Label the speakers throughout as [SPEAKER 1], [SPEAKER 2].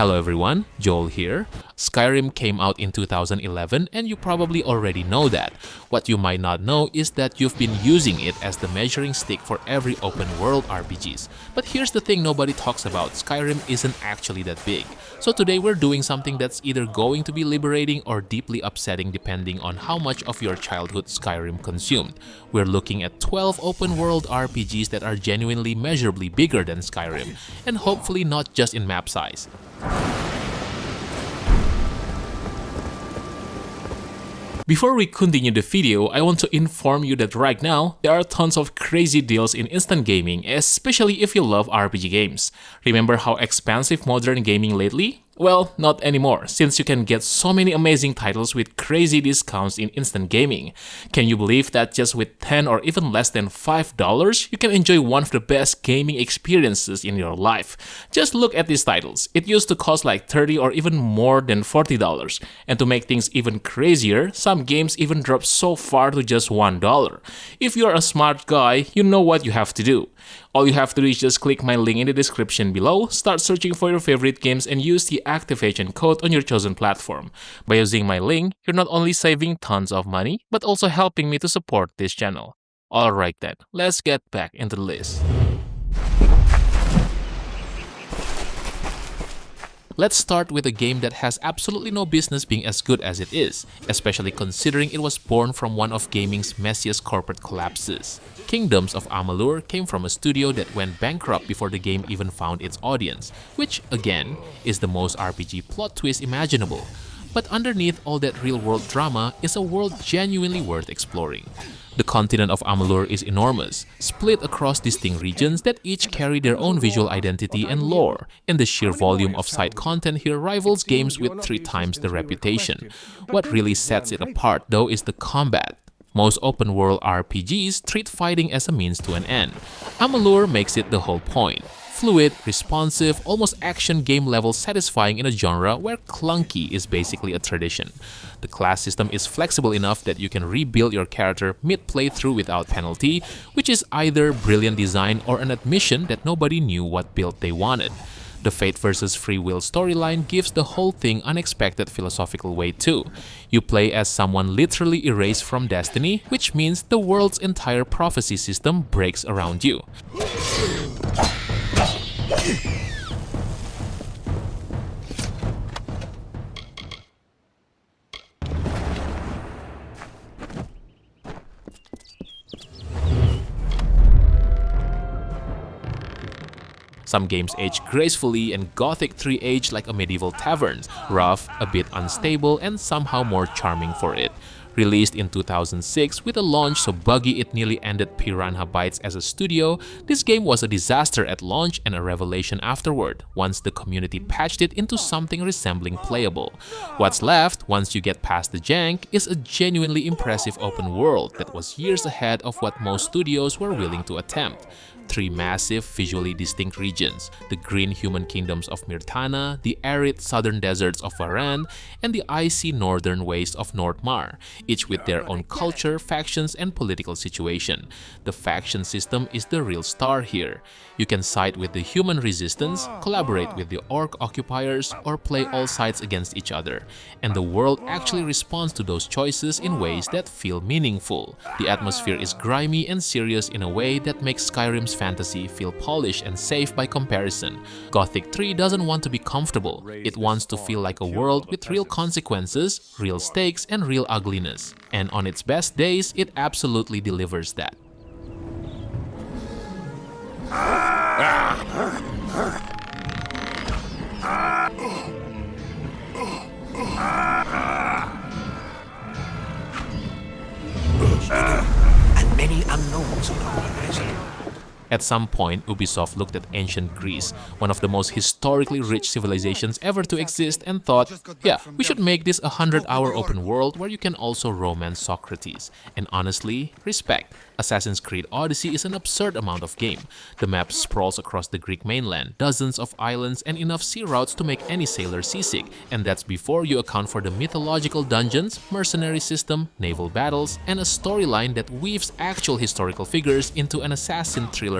[SPEAKER 1] Hello everyone, Joel here. Skyrim came out in 2011 and you probably already know that. What you might not know is that you've been using it as the measuring stick for every open world RPGs. But here's the thing nobody talks about, Skyrim isn't actually that big. So today we're doing something that's either going to be liberating or deeply upsetting depending on how much of your childhood Skyrim consumed. We're looking at 12 open world RPGs that are genuinely measurably bigger than Skyrim, and hopefully not just in map size. Before we continue the video, I want to inform you that right now, there are tons of crazy deals in instant gaming, especially if you love RPG games. Remember how expensive modern gaming lately? Well, not anymore, since you can get so many amazing titles with crazy discounts in instant gaming. Can you believe that just with $10 or even less than $5, you can enjoy one of the best gaming experiences in your life? Just look at these titles. It used to cost like $30 or even more than $40. And to make things even crazier, some games even drop so far to just $1. If you're a smart guy, you know what you have to do. All you have to do is just click my link in the description below, start searching for your favorite games and use the activation code on your chosen platform. By using my link, you're not only saving tons of money, but also helping me to support this channel. Alright then, let's get back into the list. Let's start with a game that has absolutely no business being as good as it is, especially considering it was born from one of gaming's messiest corporate collapses. Kingdoms of Amalur came from a studio that went bankrupt before the game even found its audience, which, again, is the most RPG plot twist imaginable. But underneath all that real-world drama is a world genuinely worth exploring. The continent of Amalur is enormous, split across distinct regions that each carry their own visual identity and lore, and the sheer volume of side content here rivals games with 3 times the reputation. What really sets it apart, though, is the combat. Most open-world RPGs treat fighting as a means to an end. Amalur makes it the whole point. Fluid, responsive, almost action game level satisfying in a genre where clunky is basically a tradition. The class system is flexible enough that you can rebuild your character mid-playthrough without penalty, which is either brilliant design or an admission that nobody knew what build they wanted. The fate versus free will storyline gives the whole thing unexpected philosophical weight too. You play as someone literally erased from destiny, which means the world's entire prophecy system breaks around you. Some games age gracefully and Gothic 3 age like a medieval tavern, rough, a bit unstable, and somehow more charming for it. Released in 2006 with a launch so buggy it nearly ended Piranha Bytes as a studio, this game was a disaster at launch and a revelation afterward, once the community patched it into something resembling playable. What's left, once you get past the jank, is a genuinely impressive open world that was years ahead of what most studios were willing to attempt. 3 massive, visually distinct regions, the green human kingdoms of Mirtana, the arid southern deserts of Varan, and the icy northern wastes of Nordmar, each with their own culture, factions, and political situation. The faction system is the real star here. You can side with the human resistance, collaborate with the orc occupiers, or play all sides against each other. And the world actually responds to those choices in ways that feel meaningful. The atmosphere is grimy and serious in a way that makes Skyrim's fantasy feel polished and safe by comparison. Gothic 3 doesn't want to be comfortable. It wants to feel like a world with real consequences, real stakes, and real ugliness. And on its best days, it absolutely delivers that.
[SPEAKER 2] And many unknowns on the horizon.
[SPEAKER 1] At some point, Ubisoft looked at ancient Greece, one of the most historically rich civilizations ever to exist, and thought, yeah, we should make this a 100-hour open world where you can also romance Socrates. And honestly, respect. Assassin's Creed Odyssey is an absurd amount of game. The map sprawls across the Greek mainland, dozens of islands, and enough sea routes to make any sailor seasick, and that's before you account for the mythological dungeons, mercenary system, naval battles, and a storyline that weaves actual historical figures into an assassin thriller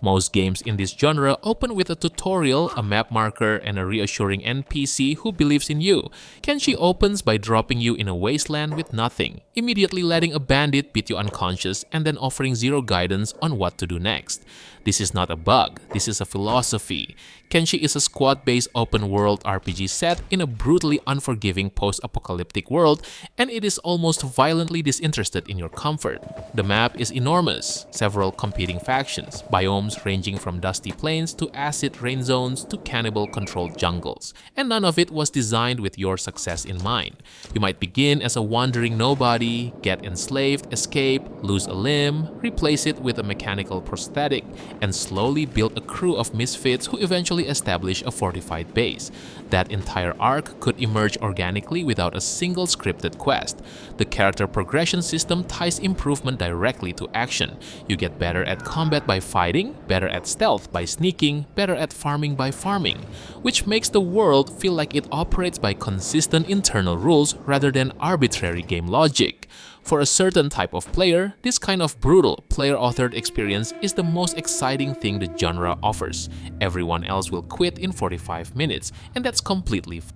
[SPEAKER 1] Most games in this genre open with a tutorial, a map marker, and a reassuring NPC who believes in you. Kenshi opens by dropping you in a wasteland with nothing, immediately letting a bandit beat you unconscious and then offering zero guidance on what to do next. This is not a bug, this is a philosophy. Kenshi is a squad-based open-world RPG set in a brutally unforgiving post-apocalyptic world, and it is almost violently disinterested in your comfort. The map is enormous, several competing factions, biomes ranging from dusty plains to acid rain zones to cannibal-controlled jungles, and none of it was designed with your success in mind. You might begin as a wandering nobody, get enslaved, escape, lose a limb, replace it with a mechanical prosthetic, and slowly build a crew of misfits who eventually establish a fortified base. That entire arc could emerge organically without a single scripted quest. The character progression system ties improvement directly to action. You get better at combat by fighting, better at stealth by sneaking, better at farming by farming, which makes the world feel like it operates by consistent internal rules rather than arbitrary game logic. For a certain type of player, this kind of brutal, player-authored experience is the most exciting thing the genre offers. Everyone else will quit in 45 minutes, and that's completely fine.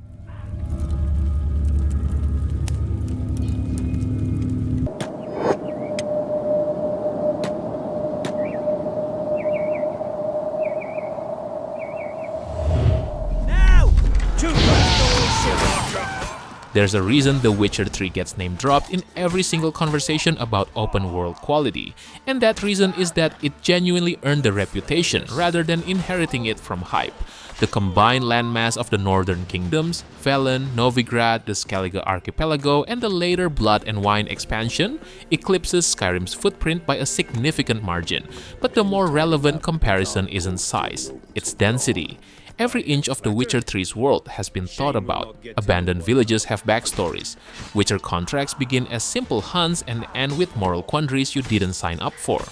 [SPEAKER 1] There's a reason The Witcher 3 gets name dropped in every single conversation about open world quality, and that reason is that it genuinely earned the reputation rather than inheriting it from hype. The combined landmass of the Northern Kingdoms, Velen, Novigrad, the Skellige Archipelago, and the later Blood and Wine expansion eclipses Skyrim's footprint by a significant margin, but the more relevant comparison isn't size, it's density. Every inch of The Witcher 3's world has been thought about. Abandoned villages have backstories. Witcher contracts begin as simple hunts and end with moral quandaries you didn't sign up for.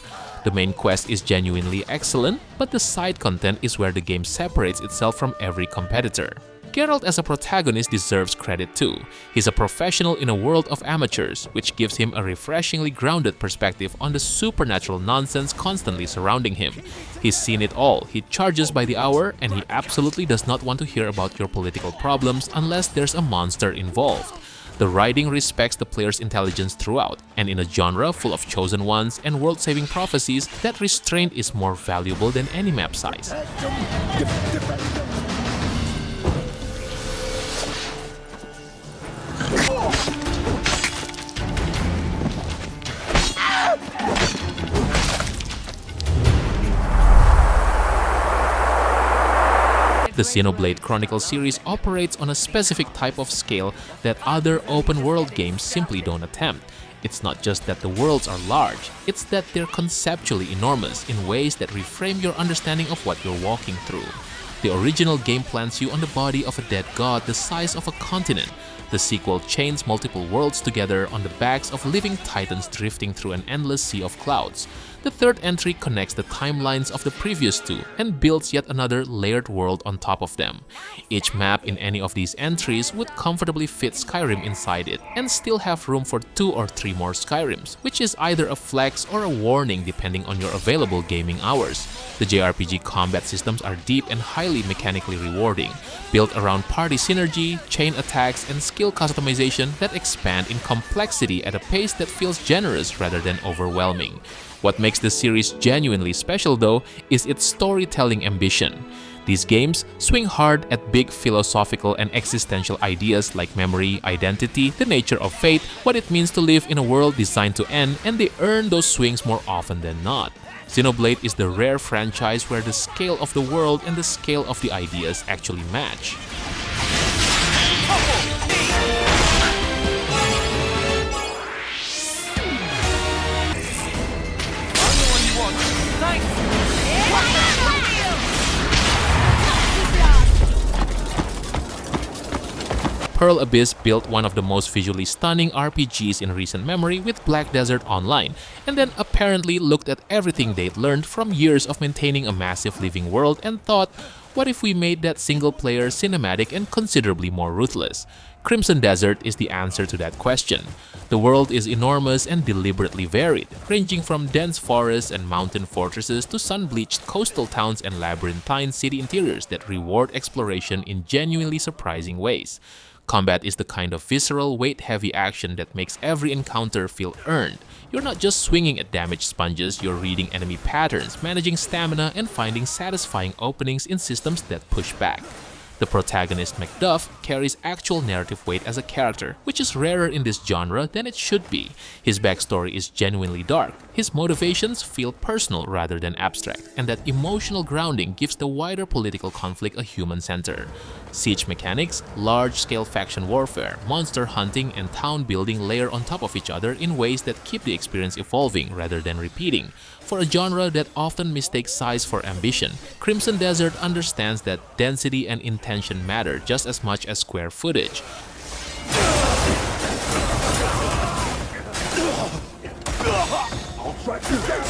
[SPEAKER 1] The main quest is genuinely excellent, but the side content is where the game separates itself from every competitor. Geralt as a protagonist deserves credit too. He's a professional in a world of amateurs, which gives him a refreshingly grounded perspective on the supernatural nonsense constantly surrounding him. He's seen it all, he charges by the hour, and he absolutely does not want to hear about your political problems unless there's a monster involved. The writing respects the player's intelligence throughout, and in a genre full of chosen ones and world-saving prophecies, that restraint is more valuable than any map size. The Xenoblade Chronicles series operates on a specific type of scale that other open-world games simply don't attempt. It's not just that the worlds are large, it's that they're conceptually enormous in ways that reframe your understanding of what you're walking through. The original game plants you on the body of a dead god the size of a continent. The sequel chains multiple worlds together on the backs of living titans drifting through an endless sea of clouds. The third entry connects the timelines of the previous two and builds yet another layered world on top of them. Each map in any of these entries would comfortably fit Skyrim inside it and still have room for 2 or 3 more Skyrims, which is either a flex or a warning depending on your available gaming hours. The JRPG combat systems are deep and highly mechanically rewarding, built around party synergy, chain attacks, and skill customization that expand in complexity at a pace that feels generous rather than overwhelming. What makes the series genuinely special though is its storytelling ambition. These games swing hard at big philosophical and existential ideas like memory, identity, the nature of fate, what it means to live in a world designed to end, and they earn those swings more often than not. Xenoblade is the rare franchise where the scale of the world and the scale of the ideas actually match. Pearl Abyss built one of the most visually stunning RPGs in recent memory with Black Desert Online, and then apparently looked at everything they'd learned from years of maintaining a massive living world and thought, What if we made that single-player cinematic and considerably more ruthless? Crimson Desert is the answer to that question. The world is enormous and deliberately varied, ranging from dense forests and mountain fortresses to sun-bleached coastal towns and labyrinthine city interiors that reward exploration in genuinely surprising ways. Combat is the kind of visceral, weight-heavy action that makes every encounter feel earned. You're not just swinging at damage sponges, you're reading enemy patterns, managing stamina, and finding satisfying openings in systems that push back. The protagonist, Macduff, carries actual narrative weight as a character, which is rarer in this genre than it should be. His backstory is genuinely dark, his motivations feel personal rather than abstract, and that emotional grounding gives the wider political conflict a human center. Siege mechanics, large-scale faction warfare, monster hunting, and town building layer on top of each other in ways that keep the experience evolving rather than repeating. For a genre that often mistakes size for ambition, Crimson Desert understands that density and intention matter just as much as square footage.
[SPEAKER 3] I'll track you down.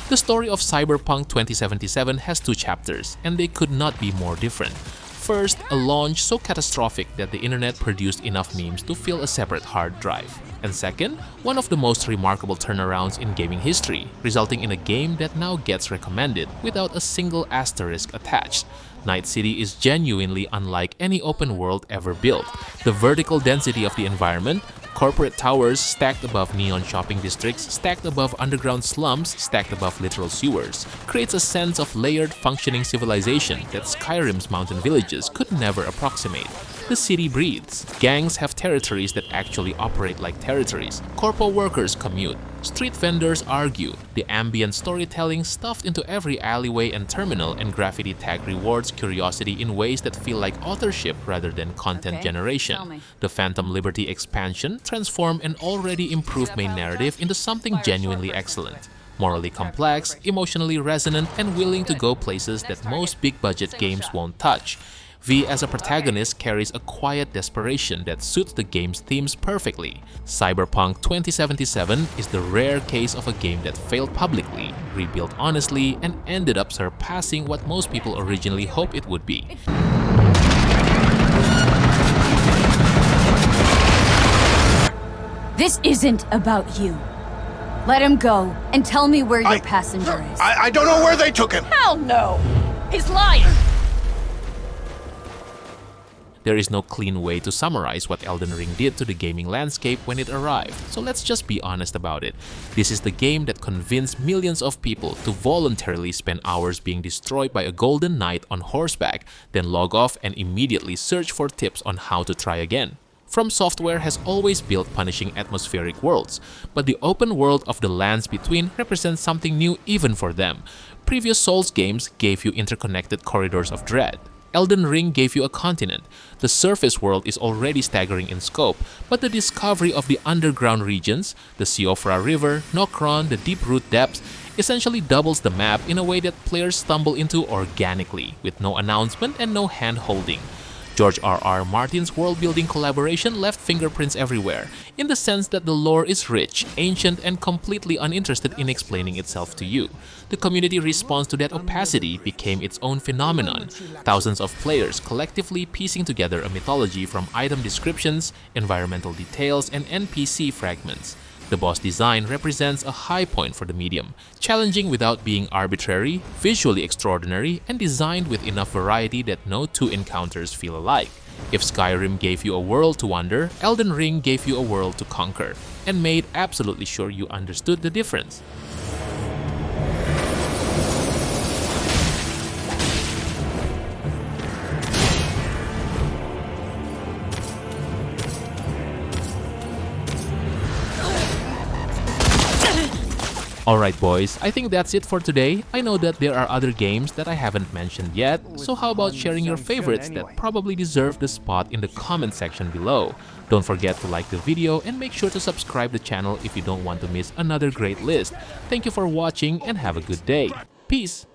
[SPEAKER 1] The story of Cyberpunk 2077 has two chapters, and they could not be more different. First, a launch so catastrophic that the internet produced enough memes to fill a separate hard drive. And second, one of the most remarkable turnarounds in gaming history, resulting in a game that now gets recommended without a single asterisk attached. Night City is genuinely unlike any open world ever built. The vertical density of the environment, corporate towers stacked above neon shopping districts, stacked above underground slums, stacked above literal sewers, creates a sense of layered functioning civilization that Skyrim's mountain villages could never approximate. The city breathes. Gangs have territories that actually operate like territories. Corpo workers commute. Street vendors argue. The ambient storytelling stuffed into every alleyway and terminal and graffiti tag rewards curiosity in ways that feel like authorship rather than content generation. The Phantom Liberty expansion transformed an already improved main narrative into something genuinely excellent. Morally complex, emotionally resonant, and willing to go places that most big-budget games won't touch. V as a protagonist carries a quiet desperation that suits the game's themes perfectly. Cyberpunk 2077 is the rare case of a game that failed publicly, rebuilt honestly, and ended up surpassing what most people originally hoped it would be.
[SPEAKER 4] This isn't about you. Let him go and tell me where your passenger is.
[SPEAKER 3] I don't know where they took him.
[SPEAKER 4] Hell no! He's lying!
[SPEAKER 1] There is no clean way to summarize what Elden Ring did to the gaming landscape when it arrived, so let's just be honest about it. This is the game that convinced millions of people to voluntarily spend hours being destroyed by a golden knight on horseback, then log off and immediately search for tips on how to try again. From Software has always built punishing atmospheric worlds, but the open world of the lands between represents something new even for them. Previous Souls games gave you interconnected corridors of dread. Elden Ring gave you a continent. The surface world is already staggering in scope, but the discovery of the underground regions, the Siofra River, Nokron, the deep-root depths, essentially doubles the map in a way that players stumble into organically, with no announcement and no hand-holding. George R.R. Martin's world-building collaboration left fingerprints everywhere, in the sense that the lore is rich, ancient, and completely uninterested in explaining itself to you. The community response to that opacity became its own phenomenon, thousands of players collectively piecing together a mythology from item descriptions, environmental details, and NPC fragments. The boss design represents a high point for the medium, challenging without being arbitrary, visually extraordinary, and designed with enough variety that no two encounters feel alike. If Skyrim gave you a world to wander, Elden Ring gave you a world to conquer, and made absolutely sure you understood the difference. Alright boys, I think that's it for today. I know that there are other games that I haven't mentioned yet, so how about sharing your favorites that probably deserve the spot in the comment section below. Don't forget to like the video and make sure to subscribe the channel if you don't want to miss another great list. Thank you for watching and have a good day. Peace!